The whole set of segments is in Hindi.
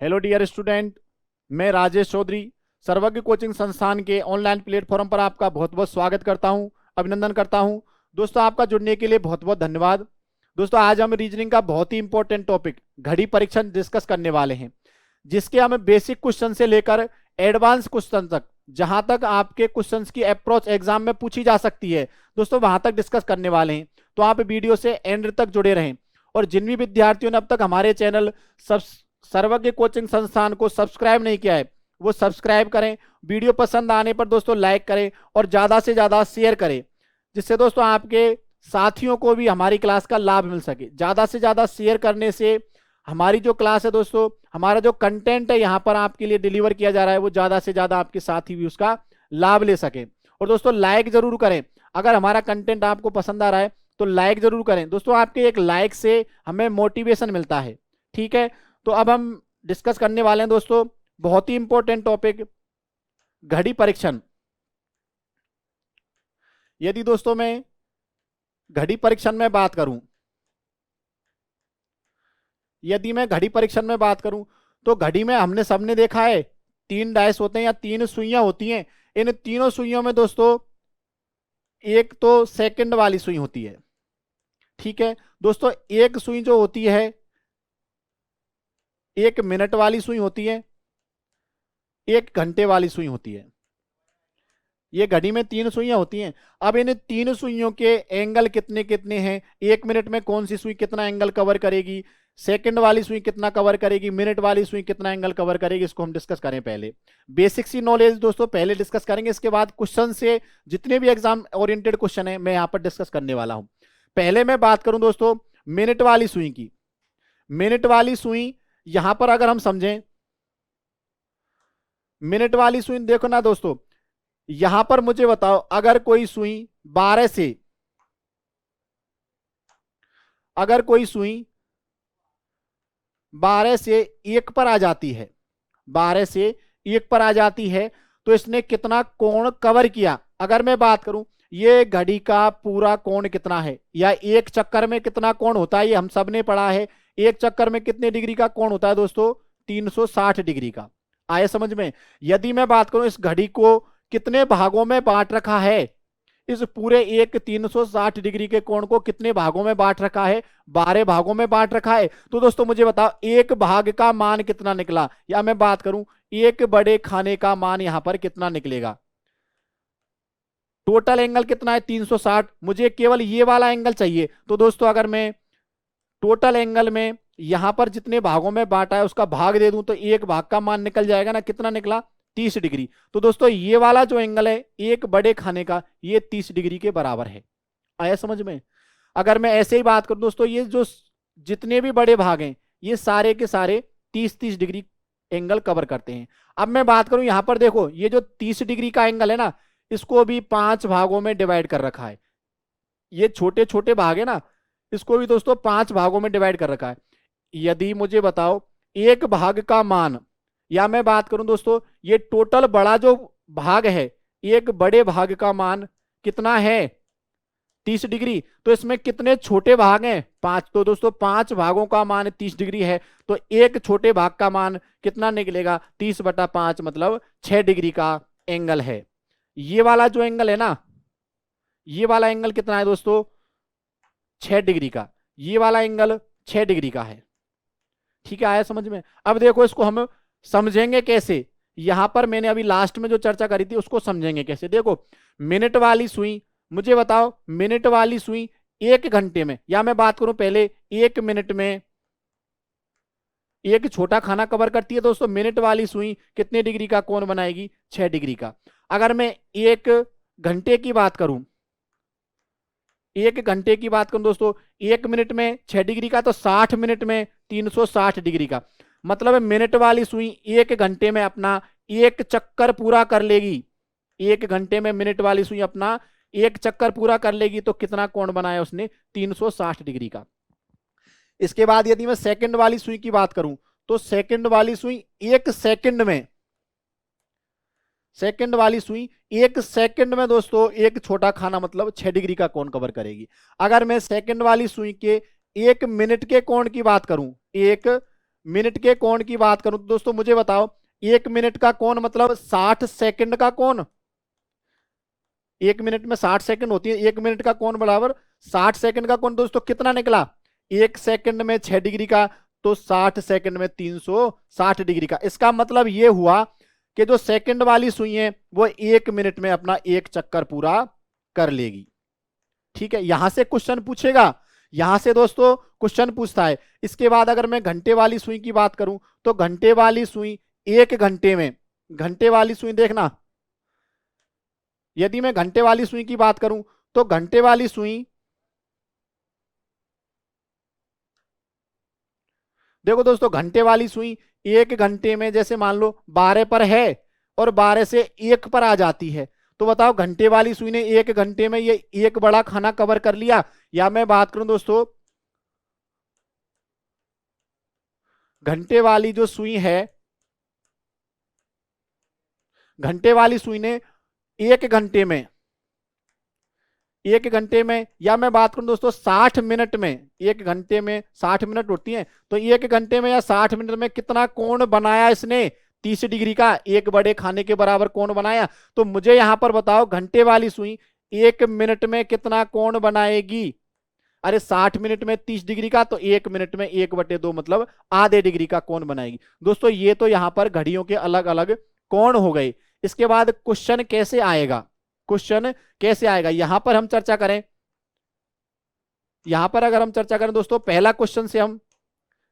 हेलो डियर स्टूडेंट, मैं राजेश चौधरी सर्वज्ञ कोचिंग संस्थान के ऑनलाइन प्लेटफॉर्म पर आपका बहुत बहुत स्वागत करता हूं, अभिनंदन करता हूं। दोस्तों, आपका जुड़ने के लिए बहुत बहुत धन्यवाद। दोस्तों, आज हम रीजनिंग का बहुत ही इंपॉर्टेंट टॉपिक घड़ी परीक्षण डिस्कस करने वाले हैं, जिसके हम बेसिक क्वेश्चन से लेकर एडवांस क्वेश्चन तक, जहां तक आपके क्वेश्चंस की अप्रोच एग्जाम में पूछी जा सकती है, दोस्तों वहां तक डिस्कस करने वाले हैं। तो आप वीडियो से एंड तक जुड़े रहें। और जिन भी विद्यार्थियों ने अब तक हमारे चैनल सर्वज्ञ कोचिंग संस्थान को सब्सक्राइब नहीं किया है, वो सब्सक्राइब करें। वीडियो पसंद आने पर दोस्तों लाइक करें और ज्यादा से ज्यादा शेयर करें, जिससे दोस्तों आपके साथियों को भी हमारी क्लास का लाभ मिल सके। ज्यादा से ज्यादा शेयर करने से हमारी जो क्लास है दोस्तों, हमारा जो कंटेंट है यहाँ पर आपके लिए डिलीवर किया जा रहा है, वो ज्यादा से ज्यादा आपके साथी भी उसका लाभ ले सके। और दोस्तों लाइक जरूर करें, अगर हमारा कंटेंट आपको पसंद आ रहा है तो लाइक जरूर करें। दोस्तों, आपके एक लाइक से हमें मोटिवेशन मिलता है। ठीक है, तो अब हम डिस्कस करने वाले हैं दोस्तों बहुत ही इंपॉर्टेंट टॉपिक घड़ी परीक्षण। यदि दोस्तों मैं घड़ी परीक्षण में बात करूं, तो घड़ी में हमने सबने देखा है 3 डाइस होते हैं या 3 सुइयां होती हैं। इन तीनों सुइयों में दोस्तों एक तो सेकंड वाली सुई होती है। ठीक है दोस्तों, एक सुई जो होती है 1 मिनट वाली सुई होती है, 1 घंटे वाली सुई होती है। ये घड़ी में 3 सुइयां होती हैं। अब इन 3 सुइयों के एंगल कितने कितने हैं, 1 मिनट में कौन सी सुई कितना एंगल कवर करेगी, सेकंड वाली सुई कितना कवर करेगी, मिनट वाली सुई कितना एंगल कवर करेगी, इसको हम डिस्कस करें। पहले बेसिक सी नॉलेज दोस्तों पहले डिस्कस करेंगे, इसके बाद क्वेश्चन से जितने भी एग्जाम ओरिएंटेड क्वेश्चन है मैं यहाँ पर डिस्कस करने वाला हूं। पहले मैं बात करूं दोस्तों मिनट वाली सुई की। मिनट वाली सुई यहां पर अगर हम समझें, मिनट वाली सुई देखो ना दोस्तों, यहां पर मुझे बताओ अगर कोई सुई 12 से 1 पर आ जाती है, 12 से 1 पर आ जाती है, तो इसने कितना कोण कवर किया। अगर मैं बात करूं ये घड़ी का पूरा कोण कितना है, या एक चक्कर में कितना कोण होता है, ये हम सब ने पढ़ा है। एक चक्कर में कितने डिग्री का कोण होता है दोस्तों, 360 डिग्री का। आए समझ में। यदि मैं बात करूं इस घड़ी को कितने भागों में बांट रखा है, इस पूरे एक 360 डिग्री के कोण को कितने भागों में बांट रखा है, 12 भागों में बांट रखा है। तो दोस्तों मुझे बताओ एक भाग का मान कितना निकला, या मैं बात करूं एक बड़े खाने का मान यहां पर कितना निकलेगा। टोटल एंगल कितना है 360, मुझे केवल ये वाला एंगल चाहिए। तो दोस्तों अगर मैं टोटल एंगल में यहां पर जितने भागों में बांटा है उसका भाग दे दूं, तो एक भाग का मान निकल जाएगा ना, कितना निकला 30 डिग्री। तो दोस्तों ये वाला जो एंगल है एक बड़े खाने का, ये 30 डिग्री के बराबर है। आया समझ में। अगर मैं ऐसे ही बात करूं दोस्तों, ये जो जितने भी बड़े भाग हैं ये सारे के सारे 30-30 डिग्री एंगल कवर करते हैं। अब मैं बात करूं यहां पर देखो, ये जो 30 डिग्री का एंगल है ना, इसको भी 5 भागों में डिवाइड कर रखा है। ये छोटे छोटे भाग है ना, इसको भी दोस्तों 5 भागों में डिवाइड कर रखा है। यदि मुझे बताओ एक भाग का मान, या मैं बात करूं दोस्तों ये टोटल बड़ा जो भाग है, एक बड़े भाग का मान कितना है 30 डिग्री, तो इसमें कितने छोटे भाग हैं 5। तो दोस्तों 5 भागों का मान 30 डिग्री है, तो एक छोटे भाग का मान कितना निकलेगा 30/5, मतलब 6 डिग्री का एंगल है। ये वाला जो एंगल है ना, ये वाला एंगल कितना है दोस्तों 6 डिग्री का। ये वाला एंगल 6 डिग्री का है। ठीक है, आया समझ में। अब देखो इसको हम समझेंगे कैसे, यहां पर मैंने अभी लास्ट में जो चर्चा करी थी उसको समझेंगे कैसे। देखो मिनट वाली सुई, मुझे बताओ मिनट वाली सुई 1 घंटे में, या मैं बात करूं पहले 1 मिनट में एक छोटा खाना कवर करती है। दोस्तों मिनट वाली सुई कितने डिग्री का कोण बनाएगी 6 डिग्री का। अगर मैं 1 घंटे की बात करूं, 1 घंटे की बात करूं दोस्तों, 1 मिनट में 6 डिग्री का, तो 60 मिनट में 360 डिग्री का। मतलब मिनट वाली सुई 1 घंटे में अपना 1 चक्कर पूरा कर लेगी। 1 घंटे में मिनट वाली सुई अपना 1 चक्कर पूरा कर लेगी, तो कितना कोण बनाया उसने 360 डिग्री का। इसके बाद यदि मैं सेकंड वाली सुई की बात करूं, तो सेकंड वाली सुई 1 सेकंड में, सेकंड वाली सुई 1 सेकंड में दोस्तों एक छोटा खाना मतलब 6 डिग्री का कोण कवर करेगी। अगर मैं सेकंड वाली सुई के 1 मिनट के कोण की बात करूं, 1 मिनट के कोण की बात करूं तो दोस्तों मुझे बताओ, 1 मिनट का कोण मतलब 60 सेकंड का कोण। 1 मिनट में 60 सेकंड होती है, 1 मिनट का कोण बराबर 60 सेकंड का कोण। दोस्तों कितना निकला, 1 सेकंड में 6 डिग्री का, तो 60 सेकंड में 360 डिग्री का। इसका मतलब यह हुआ कि जो सेकंड वाली सुई है वो 1 मिनट में अपना एक चक्कर पूरा कर लेगी। ठीक है, यहां से क्वेश्चन पूछेगा, यहां से दोस्तों क्वेश्चन पूछता है। इसके बाद अगर मैं घंटे वाली सुई की बात करूं तो घंटे वाली सुई 1 घंटे में, घंटे वाली सुई देखना, यदि मैं घंटे वाली सुई की बात करूं तो घंटे वाली सुई, देखो दोस्तों घंटे वाली सुई 1 घंटे में जैसे मान लो 12 पर है और 12 से 1 पर आ जाती है, तो बताओ घंटे वाली सुई ने 1 घंटे में ये एक बड़ा खाना कवर कर लिया। या मैं बात करूं दोस्तों, घंटे वाली जो सुई है, घंटे वाली सुई ने 1 घंटे में, 1 घंटे में, या मैं बात करूं दोस्तों 60 मिनट में, 1 घंटे में 60 मिनट होती हैं, तो 1 घंटे में या 60 मिनट में कितना कोण बनाया इसने, 30 डिग्री का एक बड़े खाने के बराबर कोण बनाया। तो मुझे यहां पर बताओ घंटे वाली सुई 1 मिनट में कितना कोण बनाएगी। अरे 60 मिनट में 30 डिग्री का, तो 1 मिनट में 1/2 मतलब आधे डिग्री का कोण बनाएगी। दोस्तों ये तो यहां पर घड़ियों के अलग अलग कोण हो गए। इसके बाद क्वेश्चन कैसे आएगा, क्वेश्चन कैसे आएगा यहां पर हम चर्चा करें। यहां पर अगर हम चर्चा करें दोस्तों, पहला क्वेश्चन से हम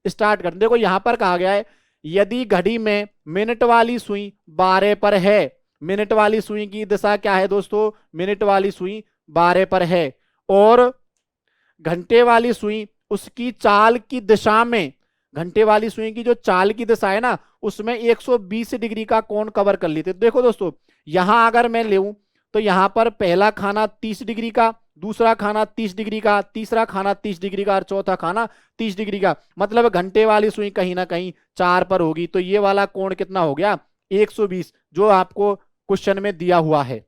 स्टार्ट करते हैं। देखो यहां पर कहा गया है, यदि घड़ी में मिनट वाली सुई 12 पर है, मिनट वाली सुई की दिशा क्या है दोस्तों, मिनट वाली सुई 12 पर है, और घंटे वाली सुई उसकी चाल की दिशा में, घंटे वाली सुई की जो चाल की दिशा है ना उसमें 120 डिग्री का कोण कवर कर लेते। देखो दोस्तों यहां अगर मैं लेऊं तो यहां पर पहला खाना 30 डिग्री का, दूसरा खाना 30 डिग्री का, तीसरा खाना 30 डिग्री का और चौथा खाना 30 डिग्री का, मतलब घंटे वाली सुई कहीं ना कहीं 4 पर होगी। तो ये वाला कोण कितना हो गया, 120, जो आपको क्वेश्चन में दिया हुआ है।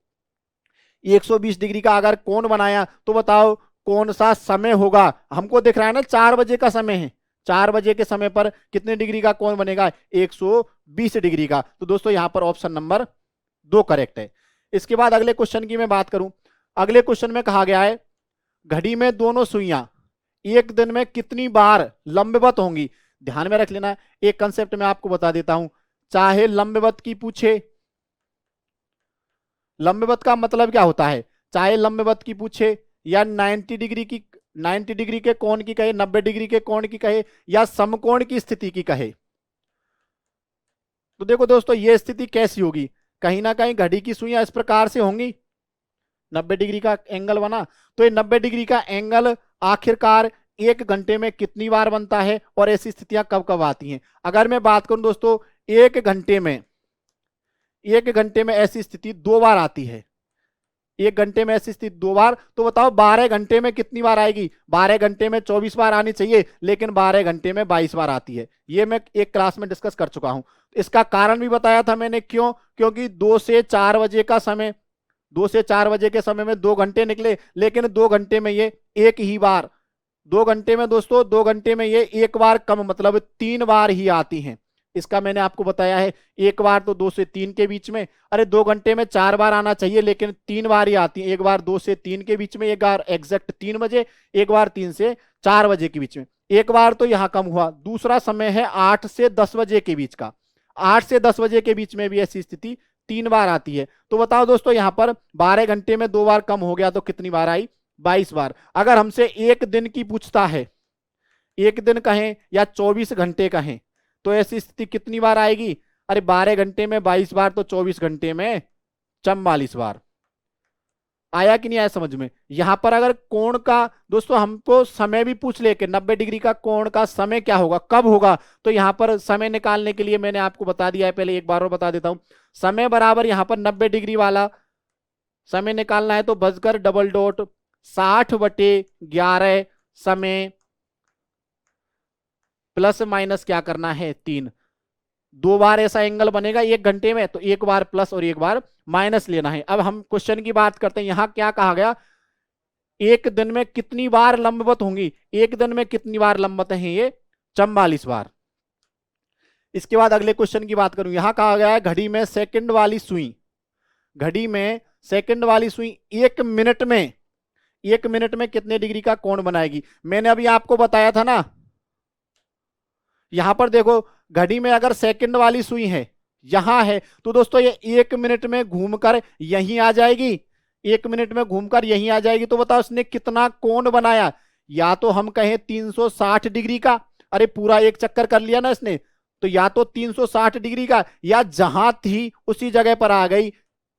120 डिग्री का अगर कोण बनाया तो बताओ कौन सा समय होगा। हमको दिख रहा है ना 4 बजे का समय है, 4 बजे के समय पर कितने डिग्री का कोण बनेगा, 120 डिग्री का। तो दोस्तों यहां पर ऑप्शन नंबर 2 करेक्ट है। इसके बाद अगले क्वेश्चन की मैं बात करूं, अगले क्वेश्चन में कहा गया है, घड़ी में दोनों सुइयां एक दिन में कितनी बार लंबवत होंगी। ध्यान में रख लेना, एक कंसेप्ट मैं आपको बता देता हूं, चाहे लंबवत की पूछे, लंबवत का मतलब क्या होता है, चाहे लंबवत की पूछे या 90 डिग्री की, 90 डिग्री के कोण की कहे, 90 डिग्री के कोण की कहे, या समकोण की स्थिति की कहे। तो देखो दोस्तों ये स्थिति कैसी होगी, कहीं ना कहीं घड़ी की सुइयां इस प्रकार से होंगी, 90 डिग्री का एंगल बना, तो ये 90 डिग्री का एंगल आखिरकार 1 घंटे में कितनी बार बनता है और ऐसी स्थितियां कब कब आती हैं। अगर मैं बात करूं दोस्तों 1 घंटे में, 1 घंटे में ऐसी स्थिति 2 बार आती है, 1 घंटे में ऐसी स्थिति 2 बार, तो बताओ 12 घंटे में कितनी बार आएगी। 12 घंटे में 24 बार आनी चाहिए, लेकिन 12 घंटे में 22 बार आती है। ये मैं एक क्लास में डिस्कस कर चुका हूं। इसका कारण भी बताया था मैंने, क्यों, क्योंकि 2 से 4 बजे का समय, 2 से 4 बजे के समय में 2 घंटे निकले, लेकिन 2 घंटे में ये एक ही बार, 2 घंटे में दोस्तों 2 घंटे में ये एक बार कम मतलब 3 बार ही आती हैं। इसका मैंने आपको बताया है, एक बार तो 2 से 3 के बीच में, अरे 2 घंटे में 4 बार आना चाहिए लेकिन 3 बार ही आती है। एक बार 2 से 3 के बीच में, एक बार एग्जैक्ट 3 बजे, एक बार 3 से 4 बजे के बीच में, एक बार तो यहां कम हुआ। दूसरा समय है 8 से 10 बजे के बीच का, 8 से 10 बजे के बीच में भी ऐसी स्थिति 3 बार आती है। तो बताओ दोस्तों यहां पर 12 घंटे में 2 बार कम हो गया तो कितनी बार आई, 22 बार। अगर हमसे एक दिन की पूछता है, एक दिन कहें या 24 घंटे कहें, तो ऐसी स्थिति कितनी बार आएगी, अरे 12 घंटे में 22 बार तो 24 घंटे में 44 बार। आया कि नहीं आया समझ में। यहां पर अगर कोण का दोस्तों हमको समय भी पूछ ले कि 90 डिग्री का कोण का समय क्या होगा, कब होगा, तो यहां पर समय निकालने के लिए मैंने आपको बता दिया है, पहले एक बार और बता देता हूं। समय बराबर यहां पर 90 डिग्री वाला समय निकालना है तो बजकर डबल डॉट 60/11 समय प्लस माइनस क्या करना है 3। 2 बार ऐसा एंगल बनेगा 1 घंटे में, तो एक बार प्लस और एक बार माइनस लेना है। अब हम क्वेश्चन की बात करते हैं, यहां क्या कहा गया, एक दिन में कितनी बार लंबवत होंगी, एक दिन में कितनी बार लंबवत है ये 44 बार। इसके बाद अगले क्वेश्चन की बात करूं, यहां कहा गया है घड़ी में सेकंड वाली सुई, घड़ी में सेकंड वाली सुई 1 मिनट में कितने डिग्री का कोण बनाएगी। मैंने अभी आपको बताया था ना, यहां पर देखो घड़ी में अगर सेकंड वाली सुई है यहां है, तो दोस्तों ये 1 मिनट में घूमकर यहीं आ जाएगी, 1 मिनट में घूमकर यहीं आ जाएगी। तो बताओ इसने कितना कोण बनाया, या तो हम कहें 360 डिग्री का, अरे पूरा एक चक्कर कर लिया ना इसने, तो या तो 360 डिग्री का, या जहां थी उसी जगह पर आ गई,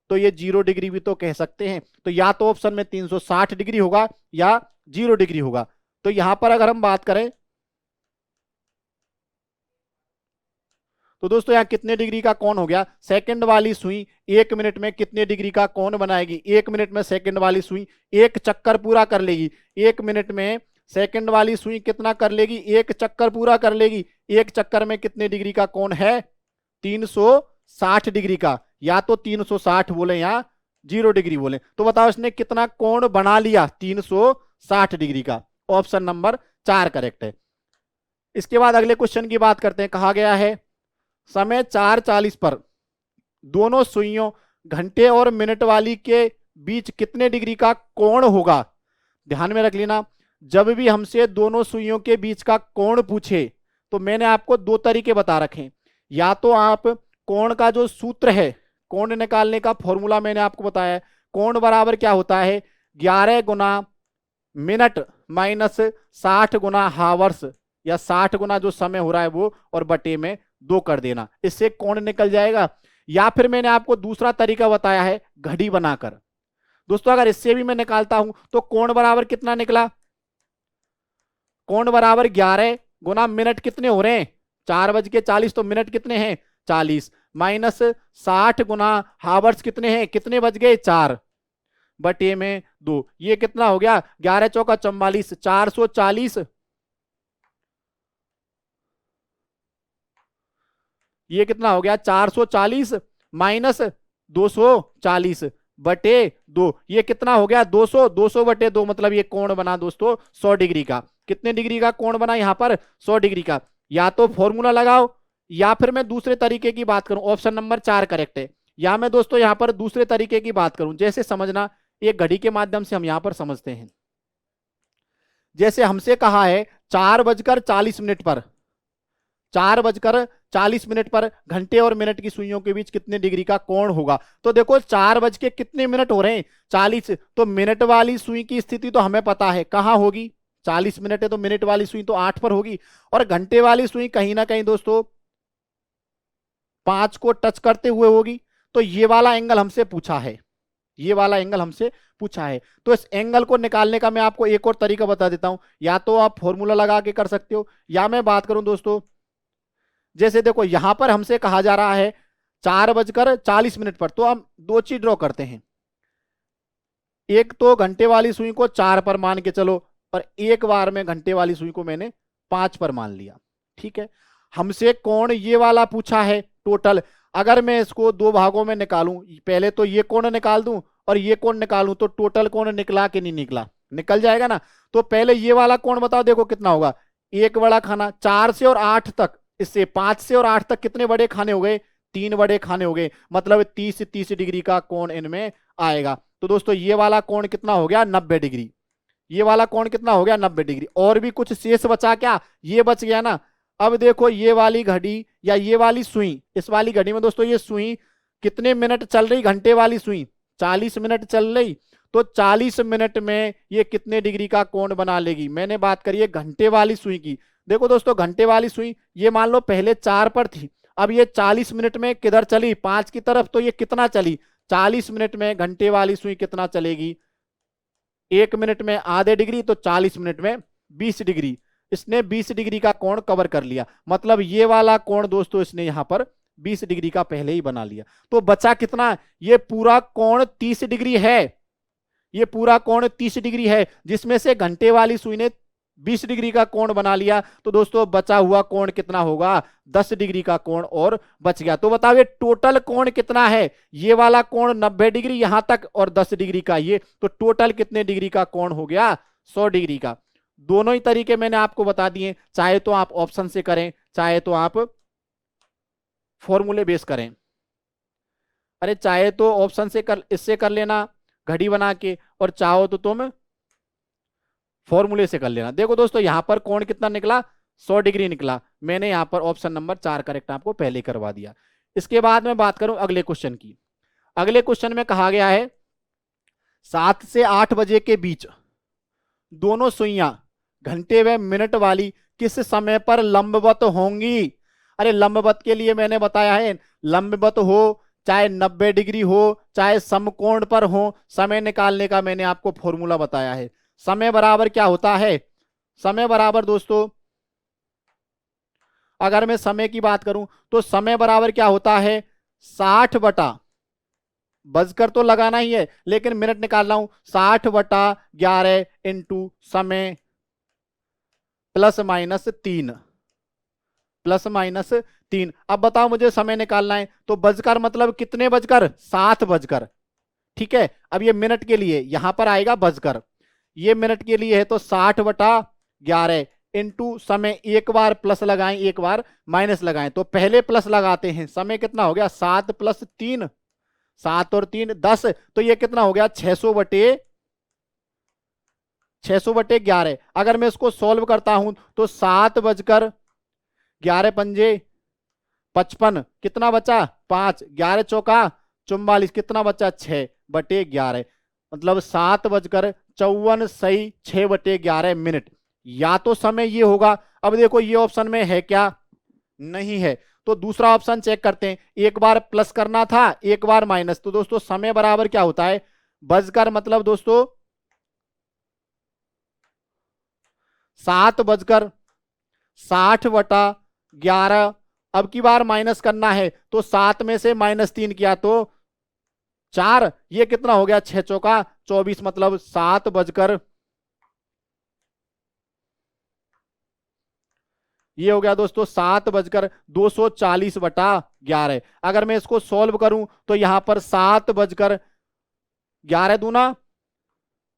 तो ये 0 डिग्री भी तो कह सकते हैं। तो या तो ऑप्शन में 360 डिग्री होगा या 0 डिग्री होगा। तो यहां पर अगर हम बात करें तो दोस्तों यहाँ कितने डिग्री का कोण हो गया, सेकंड वाली सुई 1 मिनट में कितने डिग्री का कोण बनाएगी। 1 मिनट में सेकंड वाली सुई एक चक्कर पूरा कर लेगी, 1 मिनट में सेकंड वाली सुई कितना कर लेगी, एक चक्कर पूरा कर लेगी। एक चक्कर में कितने डिग्री का कोण है, 360 डिग्री का। या तो 360 बोले या 0 डिग्री बोले। तो बताओ इसने कितना कोण बना लिया, 360 डिग्री का। ऑप्शन नंबर 4 करेक्ट है। इसके बाद अगले क्वेश्चन की बात करते हैं। कहा गया है समय 4:40 पर दोनों सुइयों घंटे और मिनट वाली के बीच कितने डिग्री का कोण होगा। ध्यान में रख लेना, जब भी हमसे दोनों सुइयों के बीच का कोण पूछे तो मैंने आपको दो तरीके बता रखे। या तो आप कोण का जो सूत्र है, कोण निकालने का फॉर्मूला मैंने आपको बताया है, कोण बराबर क्या होता है, 11 गुना मिनट माइनस 60 गुना हावर्स, या 60 गुना जो समय हो रहा है वो, और बटे में 2 कर देना, इससे कोण निकल जाएगा। या फिर मैंने आपको दूसरा तरीका बताया है घड़ी बनाकर। दोस्तों अगर इससे भी मैं निकालता हूं तो कोण बराबर कितना निकला, कोण बराबर 11 गुना मिनट कितने हो रहे हैं 4:40, तो मिनट कितने हैं 40, माइनस 60 गुना हावर्स कितने हैं, कितने बज गए 4, बटे में 2। ये कितना हो गया, 11 चौका 44, 440। ये कितना हो गया 440 माइनस 240 बटे 2। ये कितना हो गया 200, 200 बटे 2, मतलब ये कोण बना दोस्तों 100 डिग्री का। कितने डिग्री का कोण बना यहां पर, 100 डिग्री का। या तो फॉर्मूला लगाओ, या फिर मैं दूसरे तरीके की बात करूं, ऑप्शन नंबर 4 करेक्ट है। या मैं दोस्तों यहां पर दूसरे तरीके की बात करूं, जैसे समझना, एक घड़ी के माध्यम से हम यहां पर समझते हैं। जैसे हमसे कहा है 4:40 पर, 4:40 पर घंटे और मिनट की सुइयों के बीच कितने डिग्री का कोण होगा। तो देखो 4 बज के कितने मिनट हो रहे हैं 40, तो मिनट वाली सुई की स्थिति तो हमें पता है कहां होगी, 40 मिनट है तो मिनट वाली सुई तो 8 पर होगी, और घंटे वाली सुई कहीं ना कहीं दोस्तों 5 को टच करते हुए होगी। तो ये वाला एंगल हमसे पूछा है, ये वाला एंगल हमसे पूछा है। तो इस एंगल को निकालने का मैं आपको एक और तरीका बता देता हूं। या तो आप फॉर्मूला लगा के कर सकते हो, या मैं बात करूं दोस्तों, जैसे देखो यहां पर हमसे कहा जा रहा है 4:40 पर, तो हम दो चीज ड्रॉ करते हैं। एक तो घंटे वाली सुई को 4 पर मान के चलो, और एक बार में घंटे वाली सुई को मैंने 5 पर मान लिया। ठीक है, हमसे कोण ये वाला पूछा है टोटल। अगर मैं इसको दो भागों में निकालूं, पहले तो ये कोण निकाल दूं और ये कोण निकालूं, तो टोटल कोण निकला कि नहीं निकला, निकल जाएगा ना। तो पहले ये वाला कोण बताओ, देखो कितना होगा, एक बड़ा खाना 4 से और 8 तक, इससे 5 से और 8 तक कितने बड़े खाने हो गए, 3 बड़े खाने हो गए, मतलब 30 डिग्री का कोण इनमें आएगा। तो दोस्तों ये वाला कोण कितना हो गया 90 डिग्री, ये वाला कोण कितना हो गया 90 डिग्री। और भी कुछ शेष बचा क्या, ये बच गया ना। अब देखो ये वाली घड़ी या ये वाली सुई, इस वाली घड़ी में दोस्तों ये सुई कितने मिनट चल रही, घंटे वाली सुई 40 मिनट चल रही, तो 40 मिनट में ये कितने डिग्री का कोण बना लेगी। मैंने बात करी है घंटे वाली सुई की। देखो दोस्तों घंटे वाली सुई ये मान लो पहले 4 पर थी, अब ये 40 मिनट में किधर चली 5 की तरफ, तो ये कितना चली 40 मिनट में घंटे वाली सुई कितना चलेगी, 1 मिनट में आधे डिग्री, तो 40 मिनट में 20 डिग्री। इसने 20 डिग्री का कोण कवर कर लिया, मतलब ये वाला कोण दोस्तों इसने यहां पर 20 डिग्री का पहले ही बना लिया। तो बचा कितना, ये पूरा कोण 30 डिग्री है, ये पूरा कोण 30 डिग्री है, जिसमें से घंटे वाली सुई ने 20 डिग्री का कोण बना लिया। तो दोस्तों बचा हुआ कोण कितना होगा, 10 डिग्री का कोण और बच गया। तो बताओ ये टोटल कोण कितना है, ये वाला कोण 90 डिग्री यहां तक और 10 डिग्री का ये, तो टोटल कितने डिग्री का कोण हो गया 100 डिग्री का। दोनों ही तरीके मैंने आपको बता दिए, चाहे तो आप ऑप्शन से करें, चाहे तो आप फॉर्मूले बेस करें। अरे चाहे तो ऑप्शन से कर, इससे कर लेना घड़ी बना के, और चाहो तो तुम फॉर्मूले से कर लेना। देखो दोस्तों यहां पर कोण कितना निकला, 100 डिग्री निकला। मैंने यहां पर ऑप्शन नंबर 4 करेक्ट आपको पहले करवा दिया। इसके बाद मैं बात करूं अगले क्वेश्चन की। अगले क्वेश्चन में कहा गया है 7 से 8 बजे के बीच दोनों सुइयां घंटे व मिनट वाली किस समय पर लंबवत होंगी। अरे लंबवत के लिए मैंने बताया है, लंबवत हो चाहे 90 डिग्री हो चाहे समकोण पर हो, समय निकालने का मैंने आपको फॉर्मूला बताया है। समय बराबर क्या होता है, समय बराबर दोस्तों अगर मैं समय की बात करूं तो समय बराबर क्या होता है, 60 बटा, बजकर तो लगाना ही है लेकिन मिनट निकाल रहा हूं, 60 बटा 11 इंटू समय प्लस माइनस 3, प्लस माइनस 3। अब बताओ मुझे समय निकालना है, तो बजकर मतलब कितने बजकर, 7 बजकर। ठीक है, अब ये मिनट के लिए यहां पर आएगा बजकर, ये मिनट के लिए है तो 60 बटा 11 इंटू समय, एक बार प्लस लगाएं एक बार माइनस लगाएं, तो पहले प्लस लगाते हैं। समय कितना हो गया, 7 प्लस 3, 7 और 3 10, तो ये कितना हो गया 600 बटे 11। अगर मैं इसको सॉल्व करता हूं तो 7 बजकर 11 पंजे 55, कितना बचा 5, 11 चौका 44, कितना बचा 6 बटे 11, मतलब 7 बजकर 54 सही 6 बटे 11 मिनट। या तो समय ये होगा, अब देखो ये ऑप्शन में है क्या, नहीं है, तो दूसरा ऑप्शन चेक करते हैं। एक बार प्लस करना था एक बार माइनस, तो दोस्तों समय बराबर क्या होता है, बजकर मतलब दोस्तों 7 बजकर 60 बटा 11, अब की बार माइनस करना है तो 7 में से -3 किया तो 4, ये कितना हो गया 6 चौका 24, मतलब 7 बजकर, ये हो गया दोस्तों 7 बजकर 240 बटा 11। अगर मैं इसको सॉल्व करूं तो यहां पर 7 बजकर 11 दूना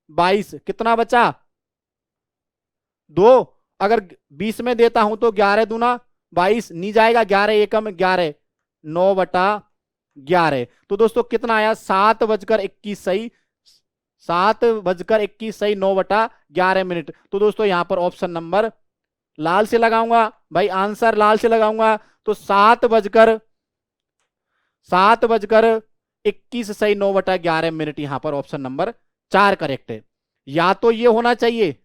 22, कितना बचा 2, अगर 20 में देता हूं तो 11 दूना 22, नहीं जाएगा, 11 एकम 11, 9 बटा 11। तो दोस्तों कितना आया 7 बजकर 21 सही, 7 बजकर 21 सही 9 बटा 11 मिनट। तो दोस्तों यहां पर ऑप्शन नंबर लाल से लगाऊंगा भाई, आंसर लाल से लगाऊंगा तो 7 बजकर 21 सही 9 बटा 11 मिनट, यहां पर ऑप्शन नंबर 4 करेक्ट है। या तो ये होना चाहिए,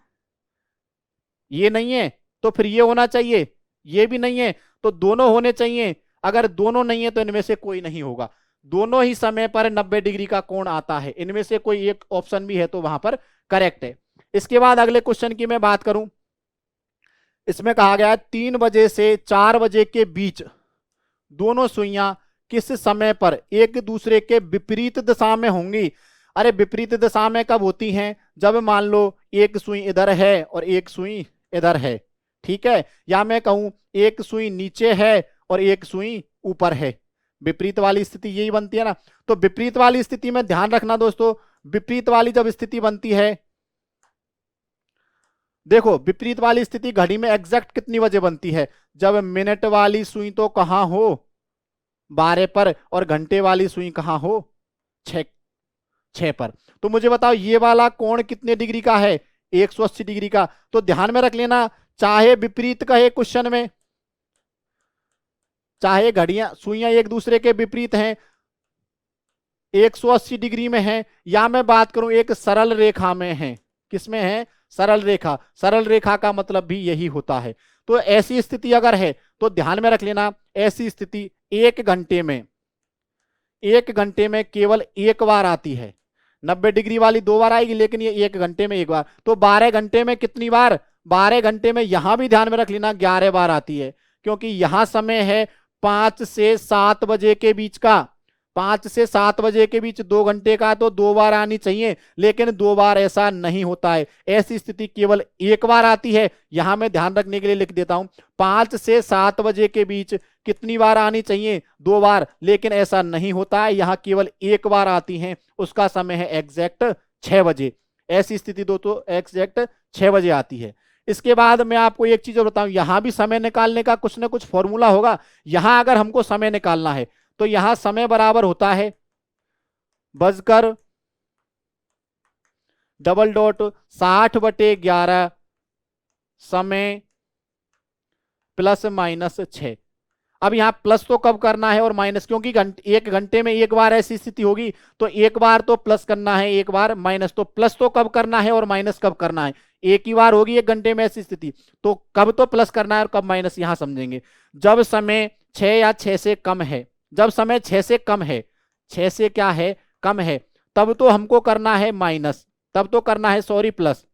ये नहीं है तो फिर ये होना चाहिए, ये भी नहीं है तो दोनों होने चाहिए। अगर दोनों नहीं है तो इनमें से कोई नहीं होगा, दोनों ही समय पर 90 डिग्री का कोण आता है, इनमें से कोई एक ऑप्शन भी है तो वहां पर करेक्ट है। इसके बाद अगले क्वेश्चन की मैं बात करूं, इसमें कहा गया 3 बजे से 4 बजे के बीच दोनों सुइयां किस समय पर एक दूसरे के विपरीत दिशा में होंगी। अरे विपरीत दिशा में कब होती हैं, जब मान लो एक सुई इधर है और एक सुई इधर है, ठीक है, या मैं कहूं एक सुई नीचे है और एक सुई ऊपर है, विपरीत वाली स्थिति यही बनती है ना। तो विपरीत वाली स्थिति में ध्यान रखना दोस्तों, विपरीत वाली जब स्थिति बनती है, देखो विपरीत वाली स्थिति घड़ी में एग्जैक्ट कितनी बजे बनती है, जब मिनट वाली सुई तो कहां हो 12 पर और घंटे वाली सुई कहां हो 6 पर। तो मुझे बताओ ये वाला कोण कितने डिग्री का है, 180 डिग्री का। तो ध्यान में रख लेना, चाहे विपरीत कहे क्वेश्चन में, चाहे घड़ियां सुइयां एक दूसरे के विपरीत हैं 180 डिग्री में है, या मैं बात करूं एक सरल रेखा में है, किसमें है, सरल रेखा। सरल रेखा का मतलब भी यही होता है। तो ऐसी स्थिति अगर है तो ध्यान में रख लेना, ऐसी स्थिति एक घंटे में केवल एक बार आती है। 90 डिग्री वाली 2 बार आएगी लेकिन ये एक घंटे में एक बार। तो 12 घंटे में कितनी बार, 12 घंटे में यहां भी ध्यान में रख लेना 11 बार आती है, क्योंकि यहां समय है 5 से 7 बजे के बीच का, 5 से 7 बजे के बीच 2 घंटे का, तो 2 बार आनी चाहिए, लेकिन 2 बार ऐसा नहीं होता है। ऐसी स्थिति केवल एक बार आती है। यहां मैं ध्यान रखने के लिए लिख देता हूं 5 से 7 बजे के बीच कितनी बार आनी चाहिए, 2 बार, लेकिन ऐसा नहीं होता है, यहां केवल एक बार आती हैं, उसका समय है एग्जैक्ट 6 बजे। ऐसी स्थिति दोस्तों एग्जैक्ट 6 बजे आती है। इसके बाद मैं आपको एक चीज और बताऊं, यहां भी समय निकालने का कुछ ना कुछ फॉर्मूला होगा। यहां अगर हमको समय निकालना है तो यहां समय बराबर होता है बजकर डबल डॉट 60/11 समय प्लस माइनस 6। अब यहाँ प्लस तो कब करना है और माइनस, क्योंकि एक घंटे में एक बार ऐसी स्थिति होगी तो एक बार तो प्लस करना है, एक बार माइनस। तो प्लस तो कब करना है और माइनस कब करना है, एक ही बार होगी एक घंटे में ऐसी स्थिति, तो कब तो प्लस करना है और कब माइनस यहां समझेंगे। जब समय 6 या 6 से कम है, जब समय 6 से कम है, 6 से क्या है कम है, तब तो हमको करना है माइनस, तब तो करना है सॉरी प्लस।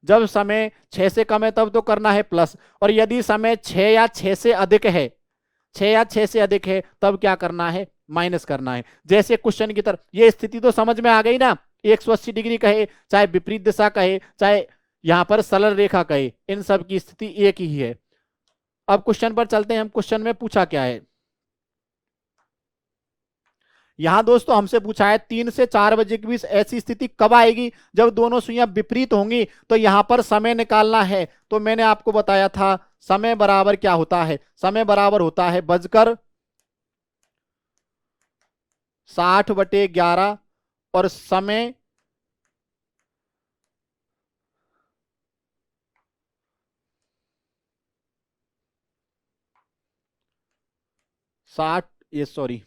जब समय 6 से कम है तब तो करना है प्लस, और यदि समय 6 या 6 से अधिक है, 6 या 6 से अधिक है, तब क्या करना है माइनस करना है। जैसे क्वेश्चन की तरफ, ये स्थिति तो समझ में आ गई ना, 180 डिग्री कहे, चाहे विपरीत दिशा कहे, चाहे यहां पर सरल रेखा कहे, इन सब की स्थिति एक ही है। अब क्वेश्चन पर चलते हैं, हम क्वेश्चन में पूछा क्या है। यहां दोस्तों हमसे पूछा है 3 से 4 बजे के बीच ऐसी स्थिति कब आएगी जब दोनों सुइयां विपरीत होंगी, तो यहां पर समय निकालना है। तो मैंने आपको बताया था समय बराबर क्या होता है, समय बराबर होता है बजकर 60/11 और समय साठ ये सॉरी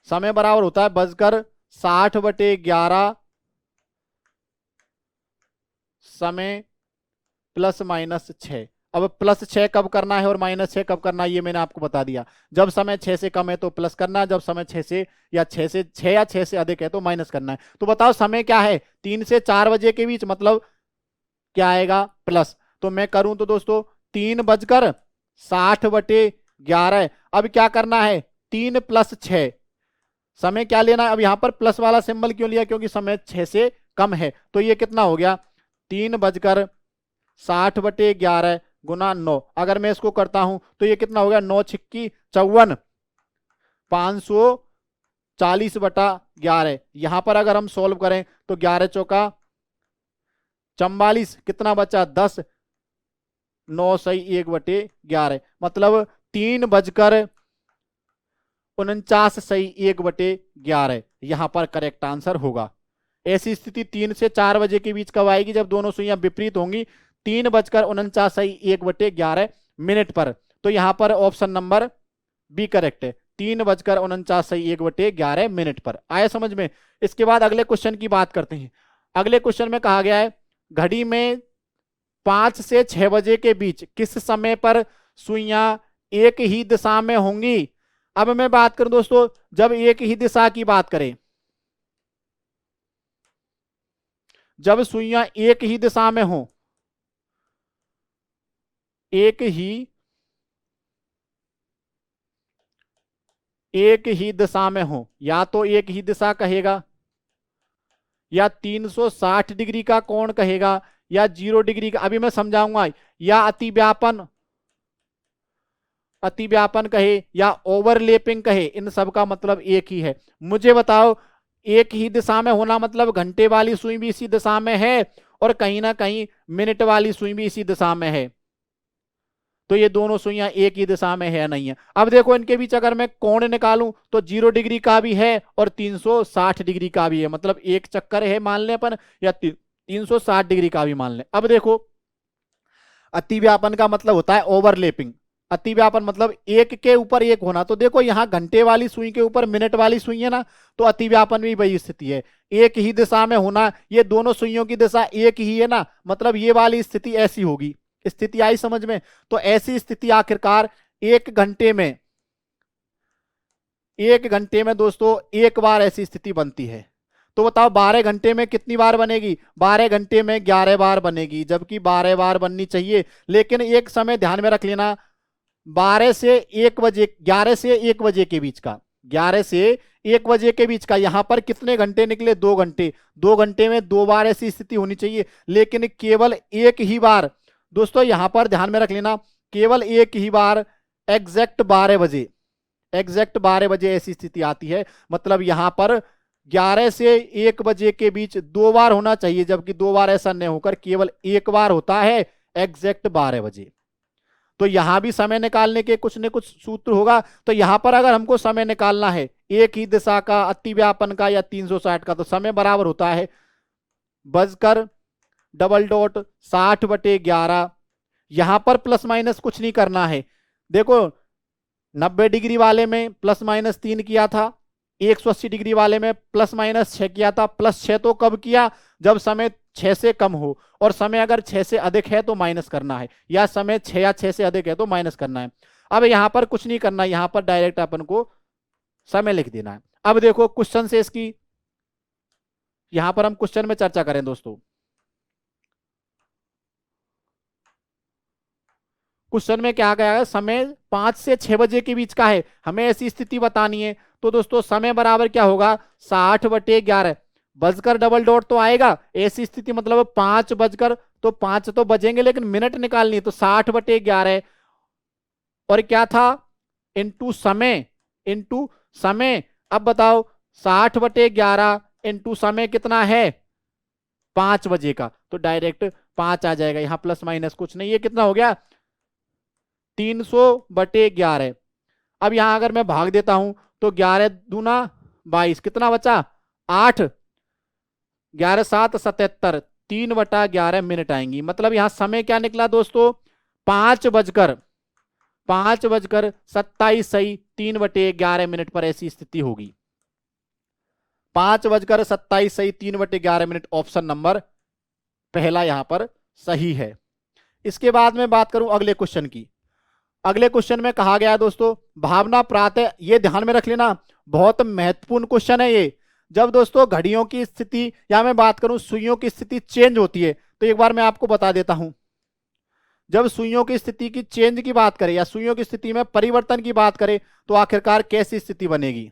समय बराबर होता है बजकर 60/11 समय प्लस माइनस 6। अब प्लस 6 कब करना है और माइनस 6 कब करना है ये मैंने आपको बता दिया। जब समय 6 से कम है तो प्लस करना है, जब समय 6 से या 6 से अधिक है तो माइनस करना है। तो बताओ समय क्या है, 3 से 4 बजे के बीच, मतलब क्या आएगा प्लस। तो मैं करूं तो दोस्तों 3:60/11। अब क्या करना है 3 + 6, समय क्या लेना है। अब यहां पर प्लस वाला सिंबल क्यों लिया, क्योंकि समय 6 से कम है। तो ये कितना हो गया 3:60/11 गुना 9। अगर मैं इसको करता हूं तो ये कितना हो गया 9 छिक्की 54, 540/11। यहां पर अगर हम सॉल्व करें तो 11 चौका 44, कितना बचा 10, 9 सही 1/11, मतलब 3:49 सही 1/11 यहां पर करेक्ट आंसर होगा। ऐसी स्थिति 3 से 4 बजे के बीच कब आएगी जब दोनों सुइयां विपरीत होंगी, 3:49 सही 1/11 मिनट पर। तो यहां पर ऑप्शन नंबर बी करेक्ट है, 3:49 सही 1/11 मिनट पर। आया समझ में। इसके बाद अगले क्वेश्चन की बात करते हैं। अगले क्वेश्चन में कहा गया है घड़ी में 5 से 6 बजे के बीच किस समय पर सुइयां एक ही दिशा में होंगी। अब मैं बात करूं दोस्तों, जब एक ही दिशा की बात करें, जब सुइयां एक ही दिशा में हो, एक ही दिशा में हो, या तो एक ही दिशा कहेगा, या 360 डिग्री का कोण कहेगा, या 0 डिग्री का, अभी मैं समझाऊंगा, या अतिव्यापन कहे, या ओवरलैपिंग कहे, इन सब का मतलब एक ही है। मुझे बताओ एक ही दिशा में होना मतलब घंटे वाली सुई भी इसी दिशा में है और कहीं ना कहीं मिनट वाली सुई भी इसी दिशा में है, तो ये दोनों सुइयां एक ही दिशा में है नहीं है। अब देखो इनके बीच अगर मैं कोण निकालूं तो 0 डिग्री का भी है और 360 डिग्री का भी है, मतलब एक चक्कर है मान लें अपन, या 360 डिग्री का भी मान लें। अब देखो अतिव्यापन का मतलब होता है ओवरलैपिंग, अतिव्यापन मतलब एक के ऊपर एक होना। तो देखो यहाँ घंटे वाली सुई के ऊपर मिनट वाली सुई है ना, तो अतिव्यापन भी वही स्थिति है, एक ही दिशा में होना, ये दोनों सुइयों की दिशा एक ही है ना, मतलब ये वाली स्थिति ऐसी होगी। स्थिति आई समझ में। तो ऐसी स्थिति आखिरकार एक घंटे में दोस्तों एक बार ऐसी स्थिति बनती है। तो बताओ 12 घंटे में कितनी बार बनेगी, 12 घंटे में 11 बार बनेगी, जबकि 12 बार बननी चाहिए। लेकिन एक समय ध्यान में रख लेना, 12 से 1 बजे, 11 से 1 बजे के बीच का, 11 से 1 बजे के बीच का यहां पर कितने घंटे निकले 2 घंटे, 2 घंटे में 2 बार ऐसी स्थिति होनी चाहिए, लेकिन केवल एक ही बार। दोस्तों यहां पर ध्यान में रख लेना, केवल एक ही बार एग्जैक्ट 12 बजे, एग्जैक्ट 12 बजे ऐसी स्थिति आती है। मतलब यहां पर 11 से 1 बजे के बीच 2 बार होना चाहिए, जबकि 2 बार ऐसा नहीं होकर केवल 1 बार होता है, एग्जैक्ट 12 बजे। तो यहां भी समय निकालने के कुछ न कुछ सूत्र होगा। तो यहां पर अगर हमको समय निकालना है एक ही दिशा का, अतिव्यापन का या 360 का, तो समय बराबर होता है बजकर डबल डॉट 60/11। यहां पर प्लस माइनस कुछ नहीं करना है। देखो 90 डिग्री वाले में प्लस माइनस 3 किया था, 180 डिग्री वाले में प्लस माइनस 6 किया था। प्लस 6 तो कब किया, जब समय 6 से कम हो, और समय अगर 6 से अधिक है तो माइनस करना है, या समय 6 या 6 से अधिक है तो माइनस करना है। अब यहां पर कुछ नहीं करना, यहां पर डायरेक्ट अपन को समय लिख देना है। अब देखो क्वेश्चन से इसकी, यहां पर हम क्वेश्चन में चर्चा करें दोस्तों। क्वेश्चन में क्या गया है, समय 5 से 6 बजे के बीच का है, हमें ऐसी स्थिति बतानी है। तो दोस्तों समय बराबर क्या होगा, 60/11। बजकर डबल डॉट तो आएगा, ऐसी स्थिति मतलब 5 बजकर, तो 5 तो बजेंगे लेकिन मिनट निकालनी है, तो 60/11। और क्या था, इंटू समय, इंटू समय। अब बताओ 60/11 इंटू समय कितना है, 5 बजे का, तो डायरेक्ट 5 आ जाएगा, यहां प्लस माइनस कुछ नहीं। ये कितना हो गया, 300/11। अब यहां अगर मैं भाग देता हूं तो 11 दूना 22, कितना बचा 8, 11 7 77, 3/11 मिनट आएंगी। मतलब यहां समय क्या निकला दोस्तों, 5 बजकर 27 3/11 मिनट पर ऐसी स्थिति होगी। 5 बजकर 27 3/11 मिनट, ऑप्शन नंबर पहला यहां पर सही है। इसके बाद में बात करूं अगले क्वेश्चन की। अगले क्वेश्चन में कहा गया है दोस्तों, भावना प्रातः, ये ध्यान में रख लेना, बहुत महत्वपूर्ण क्वेश्चन है ये। जब दोस्तों घड़ियों की स्थिति या मैं बात करूं सुइयों की स्थिति चेंज होती है, तो एक बार मैं आपको बता देता हूं। जब सुइयों की स्थिति की चेंज की बात करें या सुइयों की स्थिति में परिवर्तन की बात करें, तो आखिरकार कैसी स्थिति बनेगी।